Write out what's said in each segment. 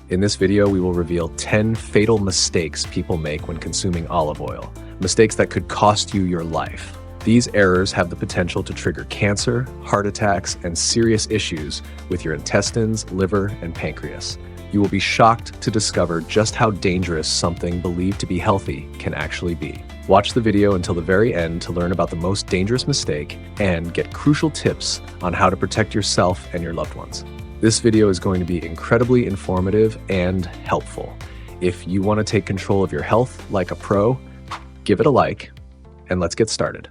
In this video, we will reveal 10 fatal mistakes people make when consuming olive oil, mistakes that could cost you your life. These errors have the potential to trigger cancer, heart attacks, and serious issues with your intestines, liver, and pancreas. You will be shocked to discover just how dangerous something believed to be healthy can actually be. Watch the video until the very end to learn about the most dangerous mistake and get crucial tips on how to protect yourself and your loved ones. This video is going to be incredibly informative and helpful. If you want to take control of your health like a pro, give it a like, and let's get started.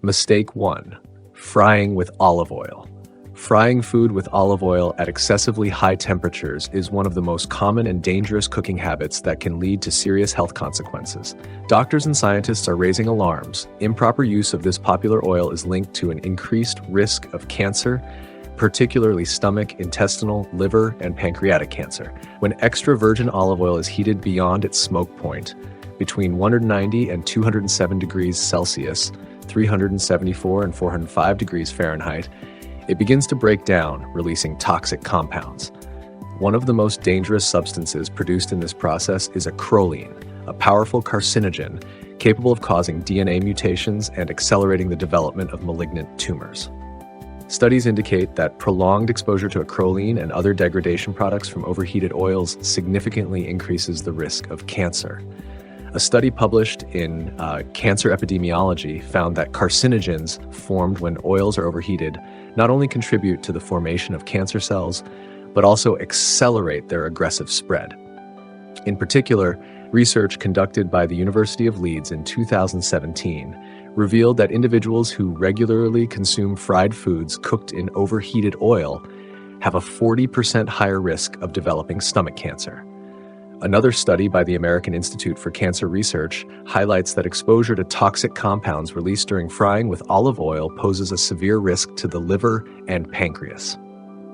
Mistake 1. Frying with olive oil. Frying food with olive oil at excessively high temperatures is one of the most common and dangerous cooking habits that can lead to serious health consequences. Doctors and scientists are raising alarms. Improper use of this popular oil is linked to an increased risk of cancer, particularly stomach, intestinal, liver, and pancreatic cancer. When extra virgin olive oil is heated beyond its smoke point, between 190 and 207 degrees Celsius, 374 and 405 degrees Fahrenheit, it begins to break down, releasing toxic compounds. One of the most dangerous substances produced in this process is acrolein, a powerful carcinogen capable of causing DNA mutations and accelerating the development of malignant tumors. Studies indicate that prolonged exposure to acrolein and other degradation products from overheated oils significantly increases the risk of cancer. A study published in Cancer Epidemiology found that carcinogens formed when oils are overheated not only contribute to the formation of cancer cells, but also accelerate their aggressive spread. In particular, research conducted by the University of Leeds in 2017 revealed that individuals who regularly consume fried foods cooked in overheated oil have a 40% higher risk of developing stomach cancer. Another study by the American Institute for Cancer Research highlights that exposure to toxic compounds released during frying with olive oil poses a severe risk to the liver and pancreas.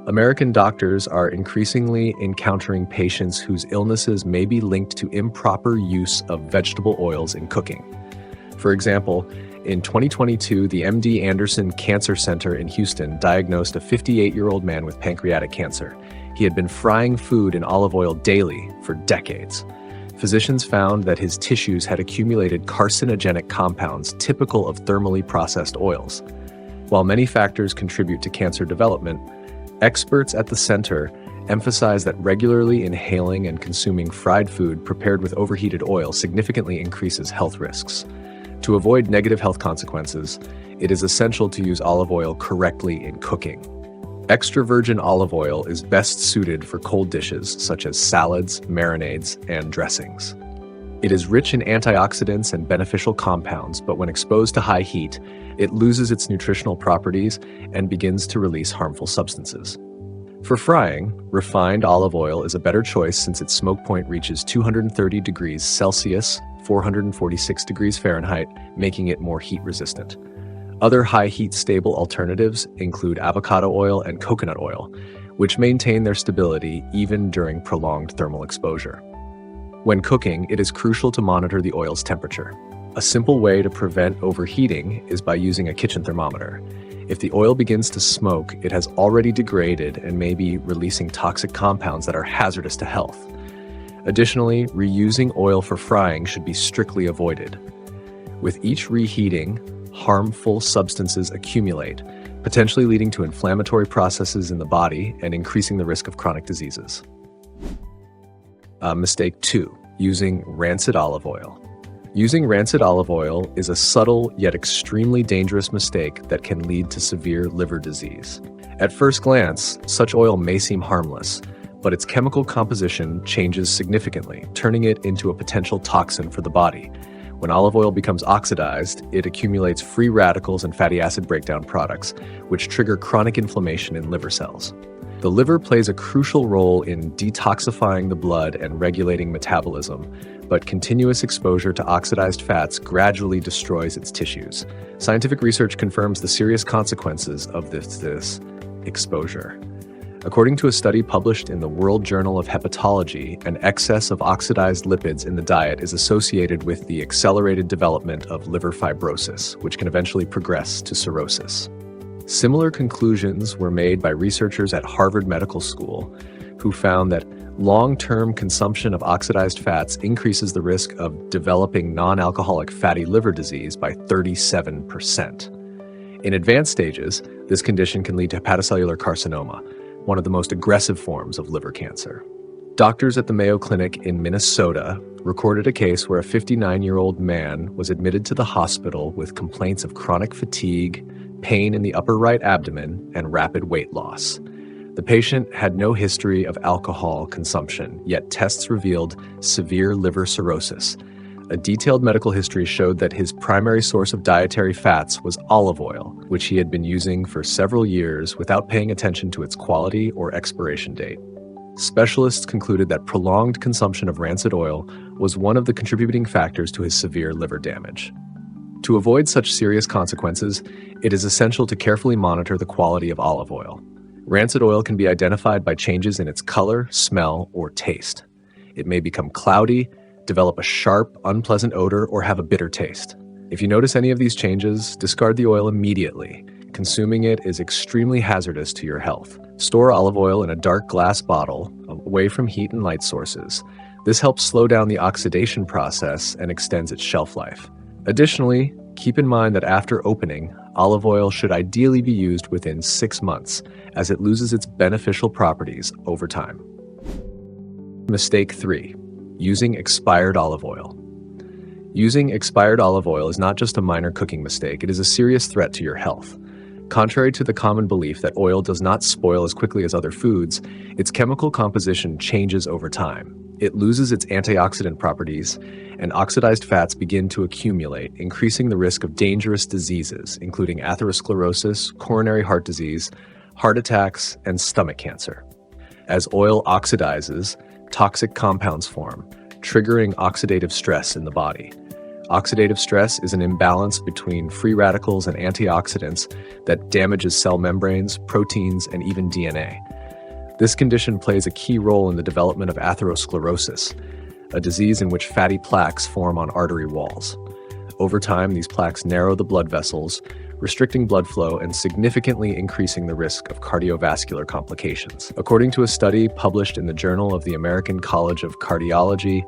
American doctors are increasingly encountering patients whose illnesses may be linked to improper use of vegetable oils in cooking. For example, in 2022, the MD Anderson Cancer Center in Houston diagnosed a 58-year-old man with pancreatic cancer. He had been frying food in olive oil daily for decades. Physicians found that his tissues had accumulated carcinogenic compounds typical of thermally processed oils. While many factors contribute to cancer development, experts at the center emphasize that regularly inhaling and consuming fried food prepared with overheated oil significantly increases health risks. To avoid negative health consequences, it is essential to use olive oil correctly in cooking. Extra virgin olive oil is best suited for cold dishes such as salads, marinades, and dressings. It is rich in antioxidants and beneficial compounds, but when exposed to high heat, it loses its nutritional properties and begins to release harmful substances. For frying, refined olive oil is a better choice since its smoke point reaches 230 degrees Celsius, 446 degrees Fahrenheit, making it more heat resistant. Other high heat stable alternatives include avocado oil and coconut oil, which maintain their stability even during prolonged thermal exposure. When cooking, it is crucial to monitor the oil's temperature. A simple way to prevent overheating is by using a kitchen thermometer. If the oil begins to smoke, it has already degraded and may be releasing toxic compounds that are hazardous to health. Additionally, reusing oil for frying should be strictly avoided. With each reheating, harmful substances accumulate, potentially leading to inflammatory processes in the body and increasing the risk of chronic diseases. Mistake 2. Using rancid olive oil. Using rancid olive oil is a subtle yet extremely dangerous mistake that can lead to severe liver disease. At first glance, such oil may seem harmless, but its chemical composition changes significantly, turning it into a potential toxin for the body. When olive oil becomes oxidized, it accumulates free radicals and fatty acid breakdown products, which trigger chronic inflammation in liver cells. The liver plays a crucial role in detoxifying the blood and regulating metabolism, but continuous exposure to oxidized fats gradually destroys its tissues. Scientific research confirms the serious consequences of this exposure. According to a study published in the World Journal of Hepatology, an excess of oxidized lipids in the diet is associated with the accelerated development of liver fibrosis, which can eventually progress to cirrhosis. Similar conclusions were made by researchers at Harvard Medical School, who found that long-term consumption of oxidized fats increases the risk of developing non-alcoholic fatty liver disease by 37%. In advanced stages, this condition can lead to hepatocellular carcinoma, one of the most aggressive forms of liver cancer. Doctors at the Mayo Clinic in Minnesota recorded a case where a 59-year-old man was admitted to the hospital with complaints of chronic fatigue, pain in the upper right abdomen, and rapid weight loss. The patient had no history of alcohol consumption, yet tests revealed severe liver cirrhosis. A detailed medical history showed that his primary source of dietary fats was olive oil, which he had been using for several years without paying attention to its quality or expiration date. Specialists concluded that prolonged consumption of rancid oil was one of the contributing factors to his severe liver damage. To avoid such serious consequences, it is essential to carefully monitor the quality of olive oil. Rancid oil can be identified by changes in its color, smell, or taste. It may become cloudy, develop a sharp, unpleasant odor, or have a bitter taste. If you notice any of these changes, discard the oil immediately. Consuming it is extremely hazardous to your health. Store olive oil in a dark glass bottle, away from heat and light sources. This helps slow down the oxidation process and extends its shelf life. Additionally, keep in mind that after opening, olive oil should ideally be used within 6 months, as it loses its beneficial properties over time. Mistake 3. Using expired olive oil. Using expired olive oil is not just a minor cooking mistake, it is a serious threat to your health. Contrary to the common belief that oil does not spoil as quickly as other foods, its chemical composition changes over time. It loses its antioxidant properties, and oxidized fats begin to accumulate, increasing the risk of dangerous diseases, including atherosclerosis, coronary heart disease, heart attacks, and stomach cancer. As oil oxidizes, toxic compounds form, triggering oxidative stress in the body. Oxidative stress is an imbalance between free radicals and antioxidants that damages cell membranes, proteins, and even DNA. This condition plays a key role in the development of atherosclerosis, a disease in which fatty plaques form on artery walls. Over time, these plaques narrow the blood vessels, restricting blood flow and significantly increasing the risk of cardiovascular complications. According to a study published in the Journal of the American College of Cardiology,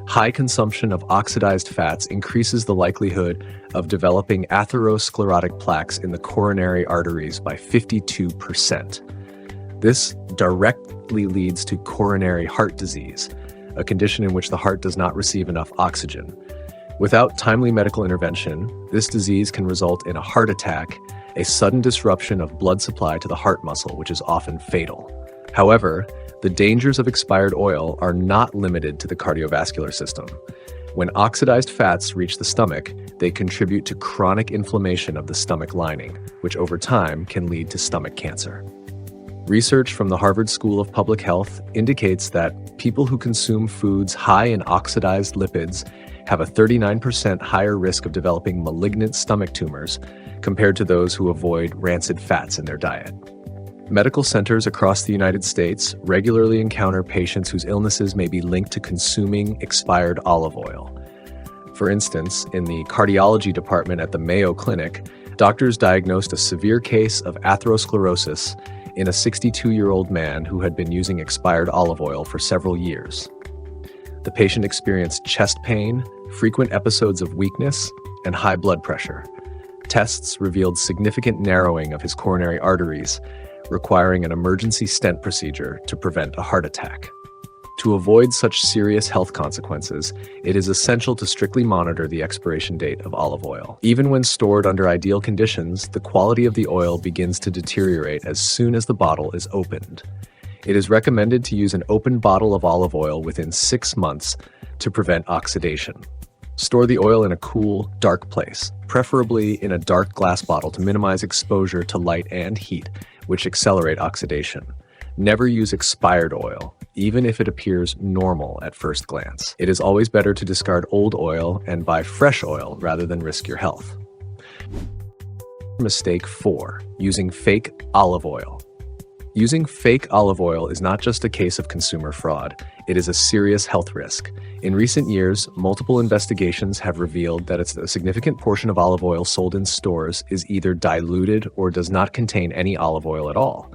high consumption of oxidized fats increases the likelihood of developing atherosclerotic plaques in the coronary arteries by 52%. This directly leads to coronary heart disease, a condition in which the heart does not receive enough oxygen. Without timely medical intervention, this disease can result in a heart attack, a sudden disruption of blood supply to the heart muscle, which is often fatal. However, the dangers of expired oil are not limited to the cardiovascular system. When oxidized fats reach the stomach, they contribute to chronic inflammation of the stomach lining, which over time can lead to stomach cancer. Research from the Harvard School of Public Health indicates that people who consume foods high in oxidized lipids have a 39% higher risk of developing malignant stomach tumors compared to those who avoid rancid fats in their diet. Medical centers across the United States regularly encounter patients whose illnesses may be linked to consuming expired olive oil. For instance, in the cardiology department at the Mayo Clinic, doctors diagnosed a severe case of atherosclerosis in a 62-year-old man who had been using expired olive oil for several years. The patient experienced chest pain, frequent episodes of weakness, and high blood pressure. Tests revealed significant narrowing of his coronary arteries, requiring an emergency stent procedure to prevent a heart attack. To avoid such serious health consequences, it is essential to strictly monitor the expiration date of olive oil. Even when stored under ideal conditions, the quality of the oil begins to deteriorate as soon as the bottle is opened. It is recommended to use an open bottle of olive oil within 6 months to prevent oxidation. Store the oil in a cool, dark place, preferably in a dark glass bottle to minimize exposure to light and heat, which accelerate oxidation. Never use expired oil, even if it appears normal at first glance. It is always better to discard old oil and buy fresh oil rather than risk your health. Mistake 4. Using fake olive oil. Using fake olive oil is not just a case of consumer fraud, it is a serious health risk. In recent years, multiple investigations have revealed that a significant portion of olive oil sold in stores is either diluted or does not contain any olive oil at all.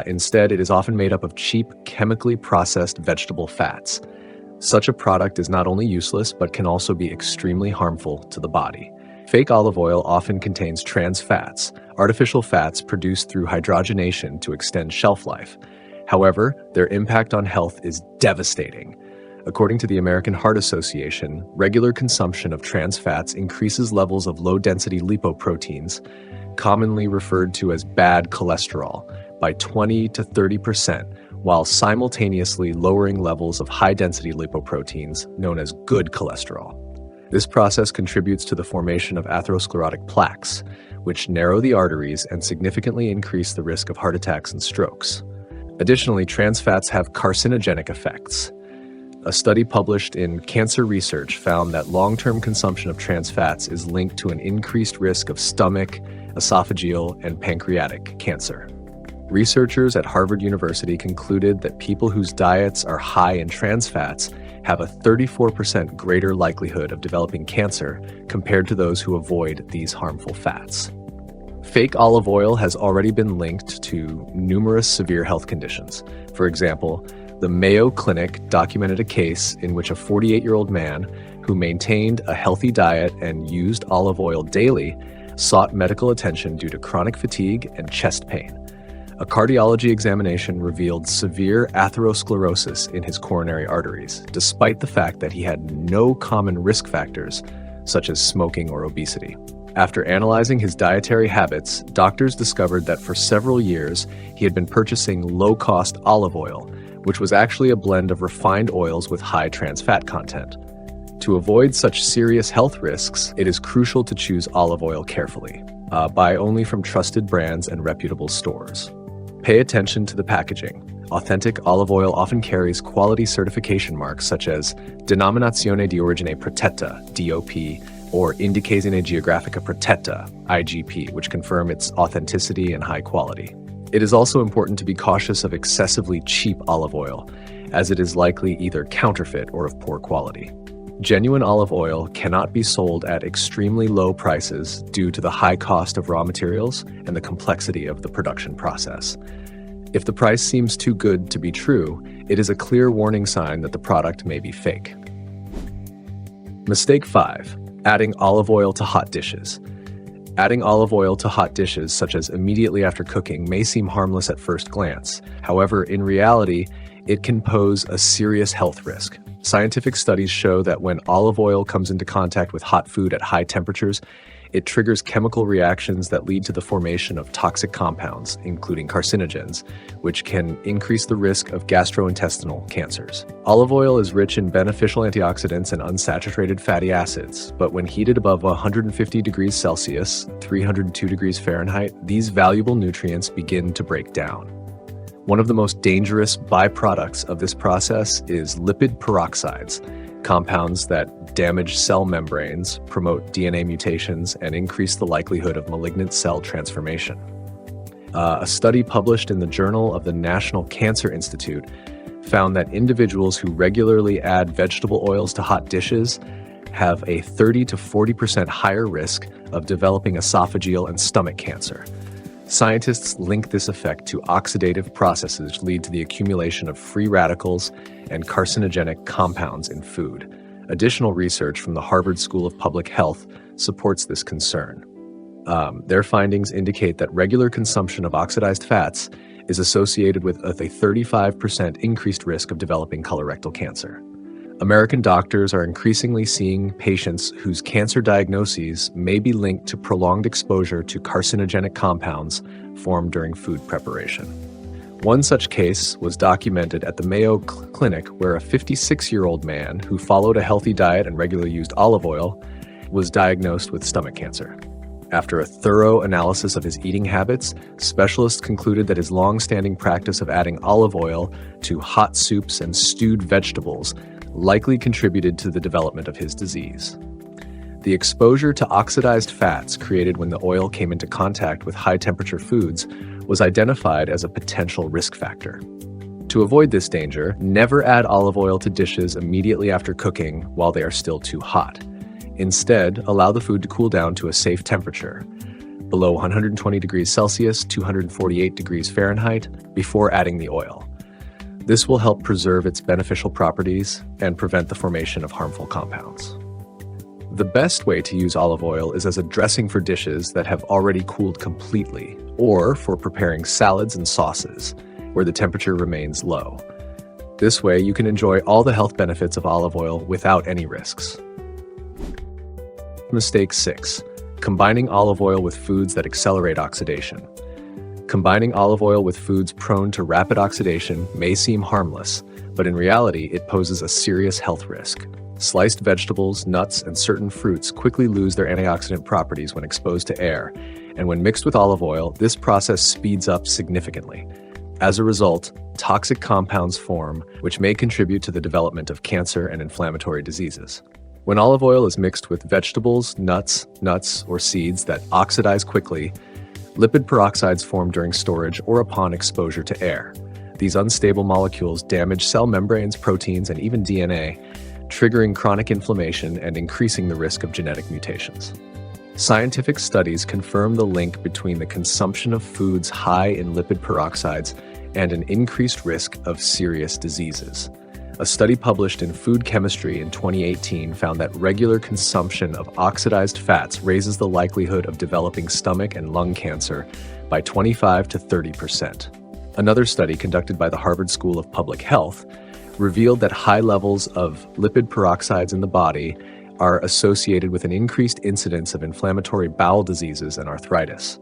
Instead, it is often made up of cheap, chemically processed vegetable fats. Such a product is not only useless, but can also be extremely harmful to the body. Fake olive oil often contains trans fats, artificial fats produced through hydrogenation to extend shelf life. However, their impact on health is devastating. According to the American Heart Association, regular consumption of trans fats increases levels of low-density lipoproteins, commonly referred to as bad cholesterol, by 20 to 30%, while simultaneously lowering levels of high-density lipoproteins, known as good cholesterol. This process contributes to the formation of atherosclerotic plaques, which narrow the arteries and significantly increase the risk of heart attacks and strokes. Additionally, trans fats have carcinogenic effects. A study published in Cancer Research found that long-term consumption of trans fats is linked to an increased risk of stomach, esophageal, and pancreatic cancer. Researchers at Harvard University concluded that people whose diets are high in trans fats have a 34% greater likelihood of developing cancer compared to those who avoid these harmful fats. Fake olive oil has already been linked to numerous severe health conditions. For example, the Mayo Clinic documented a case in which a 48-year-old man who maintained a healthy diet and used olive oil daily sought medical attention due to chronic fatigue and chest pain. A cardiology examination revealed severe atherosclerosis in his coronary arteries, despite the fact that he had no common risk factors, such as smoking or obesity. After analyzing his dietary habits, doctors discovered that for several years he had been purchasing low-cost olive oil, which was actually a blend of refined oils with high trans fat content. To avoid such serious health risks, it is crucial to choose olive oil carefully. Buy only from trusted brands and reputable stores. Pay attention to the packaging. Authentic olive oil often carries quality certification marks such as Denominazione di Origine Protetta, DOP, or Indicazione Geografica Protetta, IGP, which confirm its authenticity and high quality. It is also important to be cautious of excessively cheap olive oil, as it is likely either counterfeit or of poor quality. Genuine olive oil cannot be sold at extremely low prices due to the high cost of raw materials and the complexity of the production process. If the price seems too good to be true, it is a clear warning sign that the product may be fake. Mistake 5. Adding olive oil to hot dishes. Adding olive oil to hot dishes, such as immediately after cooking, may seem harmless at first glance. However, in reality, it can pose a serious health risk. Scientific studies show that when olive oil comes into contact with hot food at high temperatures, it triggers chemical reactions that lead to the formation of toxic compounds, including carcinogens, which can increase the risk of gastrointestinal cancers. Olive oil is rich in beneficial antioxidants and unsaturated fatty acids, but when heated above 150 degrees Celsius, 302 degrees Fahrenheit, these valuable nutrients begin to break down. One of the most dangerous byproducts of this process is lipid peroxides, compounds that damage cell membranes, promote DNA mutations, and increase the likelihood of malignant cell transformation. A study published in the Journal of the National Cancer Institute found that individuals who regularly add vegetable oils to hot dishes have a 30 to 40% higher risk of developing esophageal and stomach cancer. Scientists link this effect to oxidative processes which lead to the accumulation of free radicals and carcinogenic compounds in food. Additional research from the Harvard School of Public Health supports this concern. Their findings indicate that regular consumption of oxidized fats is associated with a 35% increased risk of developing colorectal cancer. American doctors are increasingly seeing patients whose cancer diagnoses may be linked to prolonged exposure to carcinogenic compounds formed during food preparation. One such case was documented at the Mayo Clinic, where a 56-year-old man who followed a healthy diet and regularly used olive oil was diagnosed with stomach cancer. After a thorough analysis of his eating habits, specialists concluded that his long-standing practice of adding olive oil to hot soups and stewed vegetables likely contributed to the development of his disease. The exposure to oxidized fats created when the oil came into contact with high-temperature foods was identified as a potential risk factor. To avoid this danger, never add olive oil to dishes immediately after cooking while they are still too hot. Instead, allow the food to cool down to a safe temperature, below 120 degrees Celsius, 248 degrees Fahrenheit, before adding the oil. This will help preserve its beneficial properties and prevent the formation of harmful compounds. The best way to use olive oil is as a dressing for dishes that have already cooled completely, or for preparing salads and sauces, where the temperature remains low. This way, you can enjoy all the health benefits of olive oil without any risks. Mistake 6. Combining olive oil with foods that accelerate oxidation. Combining olive oil with foods prone to rapid oxidation may seem harmless, but in reality, it poses a serious health risk. Sliced vegetables, nuts, and certain fruits quickly lose their antioxidant properties when exposed to air, and when mixed with olive oil, this process speeds up significantly. As a result, toxic compounds form, which may contribute to the development of cancer and inflammatory diseases. When olive oil is mixed with vegetables, nuts, or seeds that oxidize quickly, lipid peroxides form during storage or upon exposure to air. These unstable molecules damage cell membranes, proteins, and even DNA, triggering chronic inflammation and increasing the risk of genetic mutations. Scientific studies confirm the link between the consumption of foods high in lipid peroxides and an increased risk of serious diseases. A study published in Food Chemistry in 2018 found that regular consumption of oxidized fats raises the likelihood of developing stomach and lung cancer by 25 to 30%. Another study conducted by the Harvard School of Public Health revealed that high levels of lipid peroxides in the body are associated with an increased incidence of inflammatory bowel diseases and arthritis.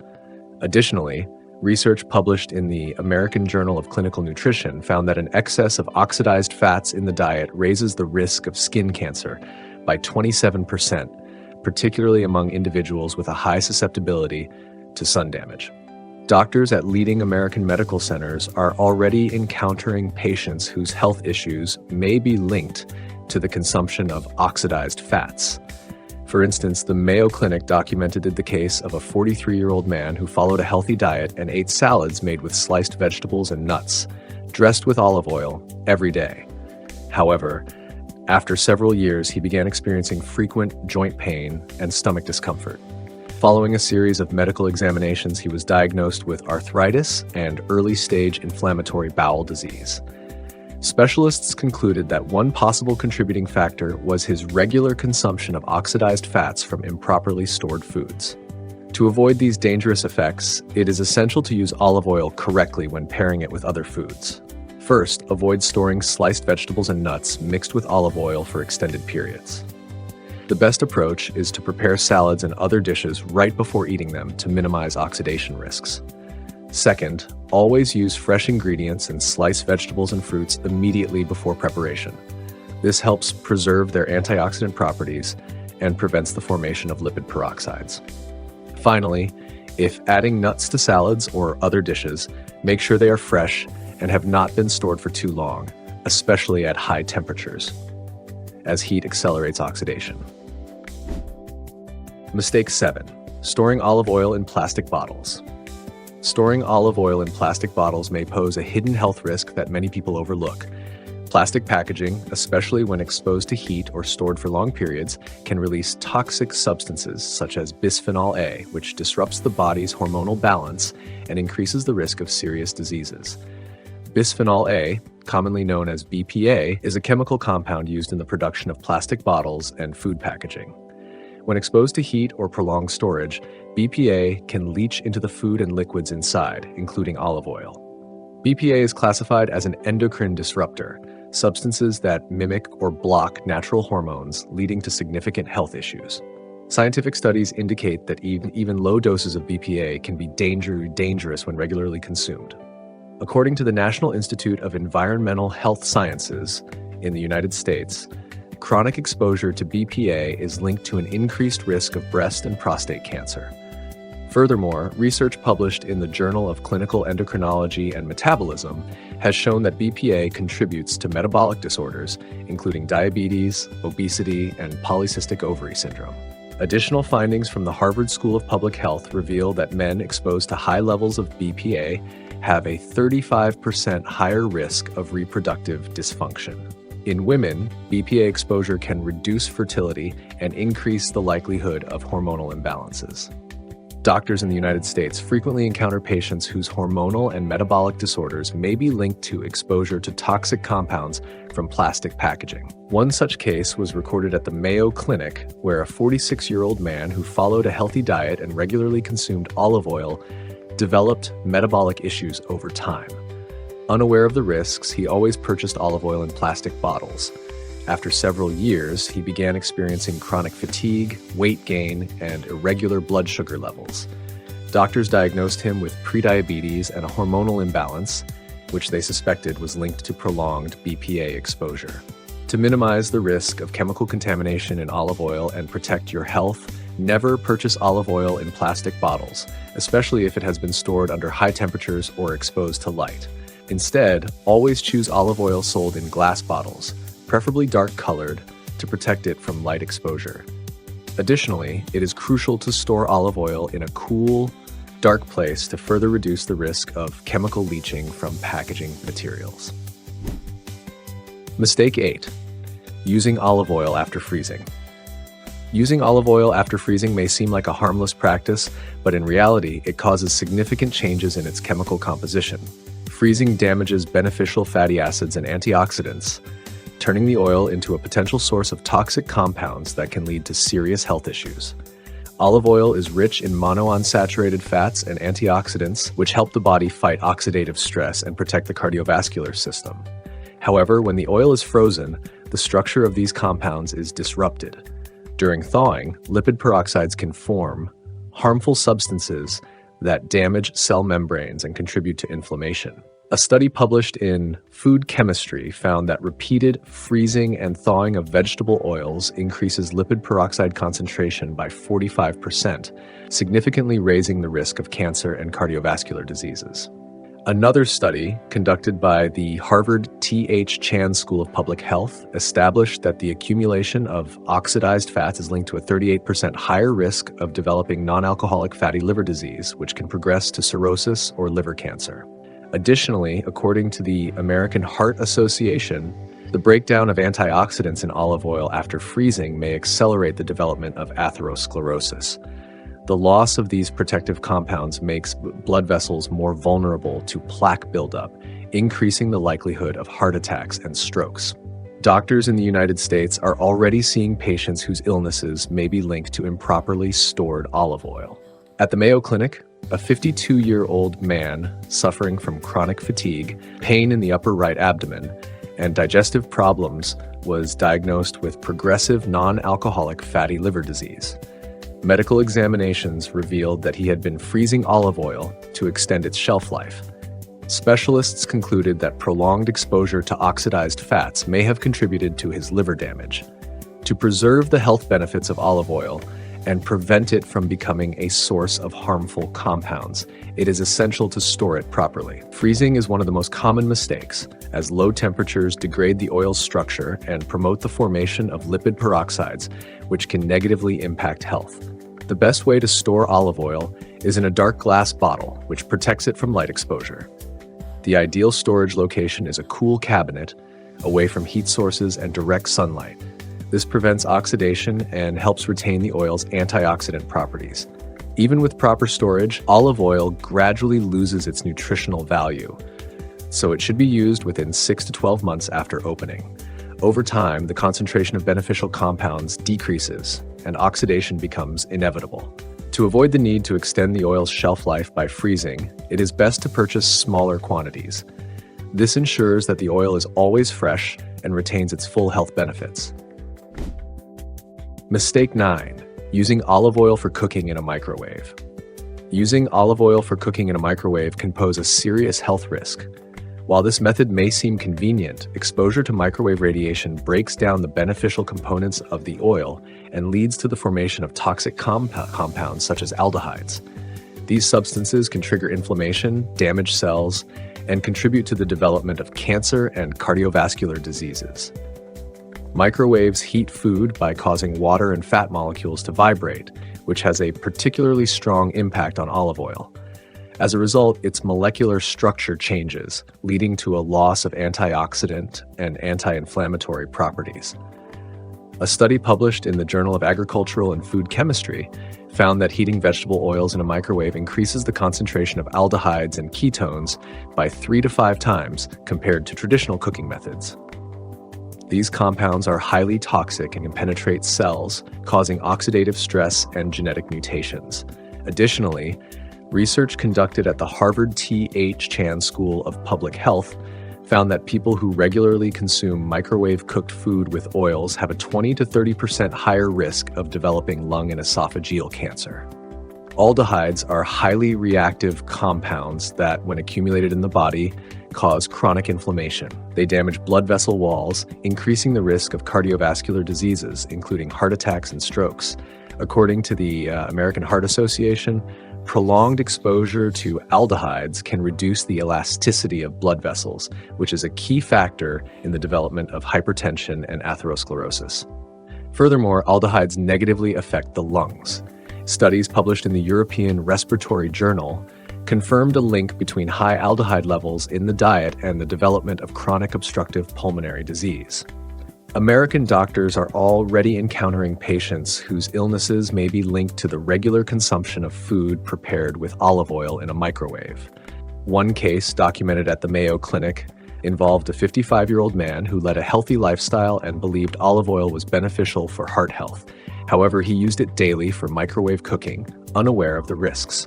Additionally, research published in the American Journal of Clinical Nutrition found that an excess of oxidized fats in the diet raises the risk of skin cancer by 27%, particularly among individuals with a high susceptibility to sun damage. Doctors at leading American medical centers are already encountering patients whose health issues may be linked to the consumption of oxidized fats. For instance, the Mayo Clinic documented the case of a 43-year-old man who followed a healthy diet and ate salads made with sliced vegetables and nuts, dressed with olive oil, every day. However, after several years, he began experiencing frequent joint pain and stomach discomfort. Following a series of medical examinations, he was diagnosed with arthritis and early-stage inflammatory bowel disease. Specialists concluded that one possible contributing factor was his regular consumption of oxidized fats from improperly stored foods. To avoid these dangerous effects, it is essential to use olive oil correctly when pairing it with other foods. First, avoid storing sliced vegetables and nuts mixed with olive oil for extended periods. The best approach is to prepare salads and other dishes right before eating them to minimize oxidation risks. Second, always use fresh ingredients and slice vegetables and fruits immediately before preparation. This helps preserve their antioxidant properties and prevents the formation of lipid peroxides. Finally, if adding nuts to salads or other dishes, make sure they are fresh and have not been stored for too long, especially at high temperatures, as heat accelerates oxidation. Mistake 7. Storing olive oil in plastic bottles. Storing olive oil in plastic bottles may pose a hidden health risk that many people overlook. Plastic packaging, especially when exposed to heat or stored for long periods, can release toxic substances such as bisphenol A, which disrupts the body's hormonal balance and increases the risk of serious diseases. Bisphenol A, commonly known as BPA, is a chemical compound used in the production of plastic bottles and food packaging. When exposed to heat or prolonged storage, BPA can leach into the food and liquids inside, including olive oil. BPA is classified as an endocrine disruptor, substances that mimic or block natural hormones, leading to significant health issues. Scientific studies indicate that even low doses of BPA can be dangerous when regularly consumed. According to the National Institute of Environmental Health Sciences in the United States, chronic exposure to BPA is linked to an increased risk of breast and prostate cancer. Furthermore, research published in the Journal of Clinical Endocrinology and Metabolism has shown that BPA contributes to metabolic disorders, including diabetes, obesity, and polycystic ovary syndrome. Additional findings from the Harvard School of Public Health reveal that men exposed to high levels of BPA have a 35% higher risk of reproductive dysfunction. In women, BPA exposure can reduce fertility and increase the likelihood of hormonal imbalances. Doctors in the United States frequently encounter patients whose hormonal and metabolic disorders may be linked to exposure to toxic compounds from plastic packaging. One such case was recorded at the Mayo Clinic, where a 46-year-old man who followed a healthy diet and regularly consumed olive oil developed metabolic issues over time. Unaware of the risks, he always purchased olive oil in plastic bottles. After several years, he began experiencing chronic fatigue, weight gain, and irregular blood sugar levels. Doctors diagnosed him with prediabetes and a hormonal imbalance, which they suspected was linked to prolonged BPA exposure. To minimize the risk of chemical contamination in olive oil and protect your health, never purchase olive oil in plastic bottles, especially if it has been stored under high temperatures or exposed to light. Instead, always choose olive oil sold in glass bottles, preferably dark-colored, to protect it from light exposure. Additionally, it is crucial to store olive oil in a cool, dark place to further reduce the risk of chemical leaching from packaging materials. Mistake 8. Using olive oil after freezing. Using olive oil after freezing may seem like a harmless practice, but in reality, it causes significant changes in its chemical composition. Freezing damages beneficial fatty acids and antioxidants, turning the oil into a potential source of toxic compounds that can lead to serious health issues. Olive oil is rich in monounsaturated fats and antioxidants, which help the body fight oxidative stress and protect the cardiovascular system. However, when the oil is frozen, the structure of these compounds is disrupted. During thawing, lipid peroxides can form harmful substances that damage cell membranes and contribute to inflammation. A study published in Food Chemistry found that repeated freezing and thawing of vegetable oils increases lipid peroxide concentration by 45%, significantly raising the risk of cancer and cardiovascular diseases. Another study, conducted by the Harvard T.H. Chan School of Public Health, established that the accumulation of oxidized fats is linked to a 38% higher risk of developing non-alcoholic fatty liver disease, which can progress to cirrhosis or liver cancer. Additionally, according to the American Heart Association, the breakdown of antioxidants in olive oil after freezing may accelerate the development of atherosclerosis. The loss of these protective compounds makes blood vessels more vulnerable to plaque buildup, increasing the likelihood of heart attacks and strokes. Doctors in the United States are already seeing patients whose illnesses may be linked to improperly stored olive oil. At the Mayo Clinic, a 52-year-old man suffering from chronic fatigue, pain in the upper right abdomen, and digestive problems was diagnosed with progressive non-alcoholic fatty liver disease. Medical examinations revealed that he had been freezing olive oil to extend its shelf life. Specialists concluded that prolonged exposure to oxidized fats may have contributed to his liver damage. To preserve the health benefits of olive oil and prevent it from becoming a source of harmful compounds, it is essential to store it properly. Freezing is one of the most common mistakes, as low temperatures degrade the oil's structure and promote the formation of lipid peroxides, which can negatively impact health. The best way to store olive oil is in a dark glass bottle, which protects it from light exposure. The ideal storage location is a cool cabinet, away from heat sources and direct sunlight. This prevents oxidation and helps retain the oil's antioxidant properties. Even with proper storage, olive oil gradually loses its nutritional value, so it should be used within 6 to 12 months after opening. Over time, the concentration of beneficial compounds decreases, and oxidation becomes inevitable. To avoid the need to extend the oil's shelf life by freezing, it is best to purchase smaller quantities. This ensures that the oil is always fresh and retains its full health benefits. Mistake 9. Using olive oil for cooking in a microwave. Using olive oil for cooking in a microwave can pose a serious health risk. While this method may seem convenient, exposure to microwave radiation breaks down the beneficial components of the oil and leads to the formation of toxic compounds such as aldehydes. These substances can trigger inflammation, damage cells, and contribute to the development of cancer and cardiovascular diseases. Microwaves heat food by causing water and fat molecules to vibrate, which has a particularly strong impact on olive oil. As a result, its molecular structure changes, leading to a loss of antioxidant and anti-inflammatory properties. A study published in the Journal of Agricultural and Food Chemistry found that heating vegetable oils in a microwave increases the concentration of aldehydes and ketones by 3 to 5 times compared to traditional cooking methods. These compounds are highly toxic and can penetrate cells, causing oxidative stress and genetic mutations. Additionally, research conducted at the Harvard T.H. Chan School of Public Health found that people who regularly consume microwave-cooked food with oils have a 20 to 30% higher risk of developing lung and esophageal cancer. Aldehydes are highly reactive compounds that, when accumulated in the body, cause chronic inflammation. They damage blood vessel walls, increasing the risk of cardiovascular diseases, including heart attacks and strokes. According to the American Heart Association, prolonged exposure to aldehydes can reduce the elasticity of blood vessels, which is a key factor in the development of hypertension and atherosclerosis. Furthermore, aldehydes negatively affect the lungs. Studies published in the European Respiratory Journal confirmed a link between high aldehyde levels in the diet and the development of chronic obstructive pulmonary disease. American doctors are already encountering patients whose illnesses may be linked to the regular consumption of food prepared with olive oil in a microwave. One case, documented at the Mayo Clinic, involved a 55-year-old man who led a healthy lifestyle and believed olive oil was beneficial for heart health. However, he used it daily for microwave cooking, unaware of the risks.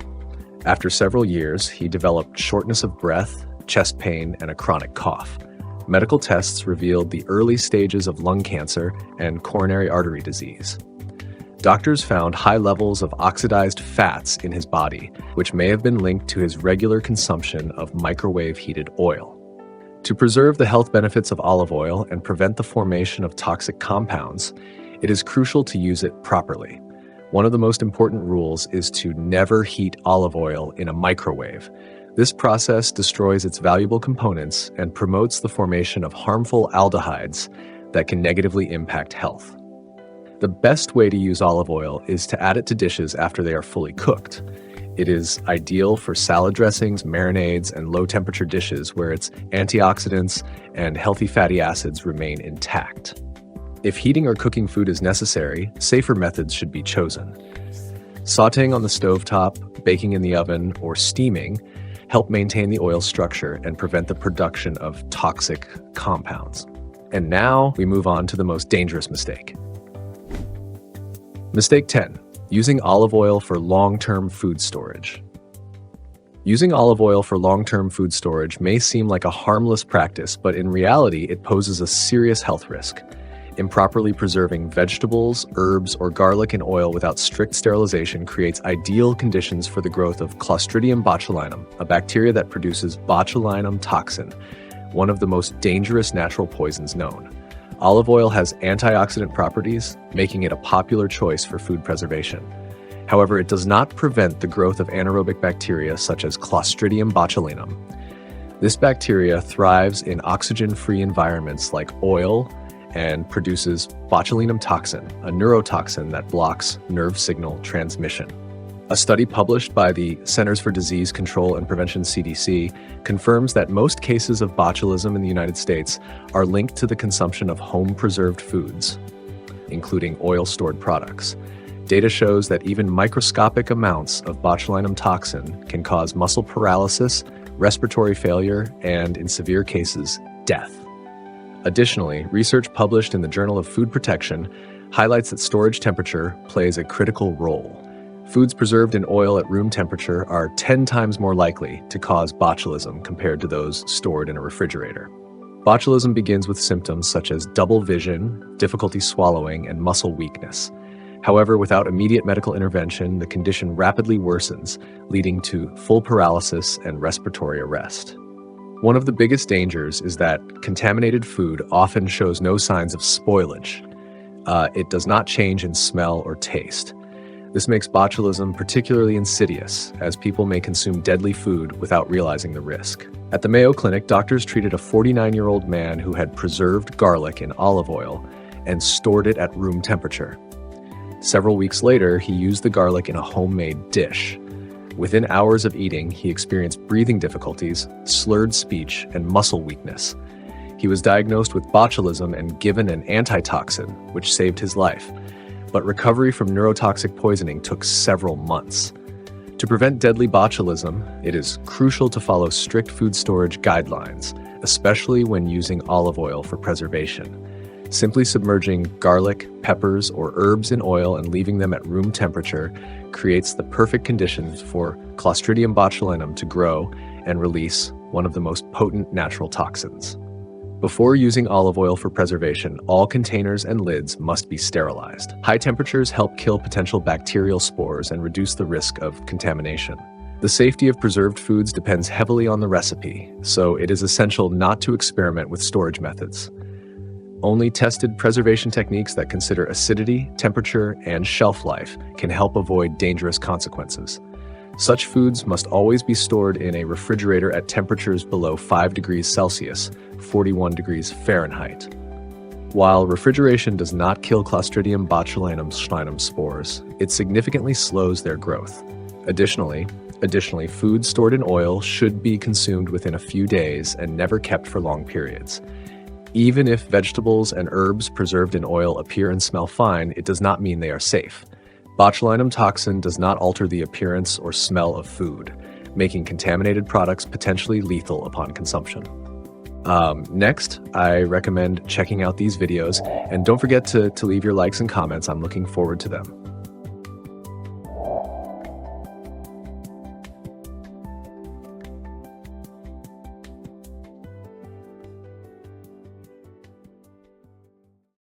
After several years, he developed shortness of breath, chest pain, and a chronic cough. Medical tests revealed the early stages of lung cancer and coronary artery disease. Doctors found high levels of oxidized fats in his body, which may have been linked to his regular consumption of microwave-heated oil. To preserve the health benefits of olive oil and prevent the formation of toxic compounds, it is crucial to use it properly. One of the most important rules is to never heat olive oil in a microwave. This process destroys its valuable components and promotes the formation of harmful aldehydes that can negatively impact health. The best way to use olive oil is to add it to dishes after they are fully cooked. It is ideal for salad dressings, marinades, and low-temperature dishes where its antioxidants and healthy fatty acids remain intact. If heating or cooking food is necessary, safer methods should be chosen. Sautéing on the stovetop, baking in the oven, or steaming help maintain the oil structure and prevent the production of toxic compounds. And now we move on to the most dangerous mistake. Mistake 10. Using olive oil for long-term food storage. Using olive oil for long-term food storage may seem like a harmless practice, but in reality, it poses a serious health risk. Improperly preserving vegetables, herbs, or garlic in oil without strict sterilization creates ideal conditions for the growth of Clostridium botulinum, a bacteria that produces botulinum toxin, one of the most dangerous natural poisons known. Olive oil has antioxidant properties, making it a popular choice for food preservation. However, it does not prevent the growth of anaerobic bacteria such as Clostridium botulinum. This bacteria thrives in oxygen-free environments like oil, and produces botulinum toxin, a neurotoxin that blocks nerve signal transmission. A study published by the Centers for Disease Control and Prevention (CDC) confirms that most cases of botulism in the United States are linked to the consumption of home-preserved foods, including oil-stored products. Data shows that even microscopic amounts of botulinum toxin can cause muscle paralysis, respiratory failure, and, in severe cases, death. Additionally, research published in the Journal of Food Protection highlights that storage temperature plays a critical role. Foods preserved in oil at room temperature are 10 times more likely to cause botulism compared to those stored in a refrigerator. Botulism begins with symptoms such as double vision, difficulty swallowing, and muscle weakness. However, without immediate medical intervention, the condition rapidly worsens, leading to full paralysis and respiratory arrest. One of the biggest dangers is that contaminated food often shows no signs of spoilage. It does not change in smell or taste. This makes botulism particularly insidious, as people may consume deadly food without realizing the risk. At the Mayo Clinic, doctors treated a 49-year-old man who had preserved garlic in olive oil and stored it at room temperature. Several weeks later, he used the garlic in a homemade dish. Within hours of eating, he experienced breathing difficulties, slurred speech, and muscle weakness. He was diagnosed with botulism and given an antitoxin, which saved his life. But recovery from neurotoxic poisoning took several months. To prevent deadly botulism, it is crucial to follow strict food storage guidelines, especially when using olive oil for preservation. Simply submerging garlic, peppers, or herbs in oil and leaving them at room temperature creates the perfect conditions for Clostridium botulinum to grow and release one of the most potent natural toxins. Before using olive oil for preservation, all containers and lids must be sterilized. High temperatures help kill potential bacterial spores and reduce the risk of contamination. The safety of preserved foods depends heavily on the recipe, so it is essential not to experiment with storage methods. Only tested preservation techniques that consider acidity, temperature, and shelf life can help avoid dangerous consequences. Such foods must always be stored in a refrigerator at temperatures below 5 degrees Celsius, 41 degrees Fahrenheit. While refrigeration does not kill Clostridium botulinum spores, it significantly slows their growth. Additionally, food stored in oil should be consumed within a few days and never kept for long periods. Even if vegetables and herbs preserved in oil appear and smell fine, it does not mean they are safe. Botulinum toxin does not alter the appearance or smell of food, making contaminated products potentially lethal upon consumption. Next, I recommend checking out these videos, and don't forget to leave your likes and comments. I'm looking forward to them.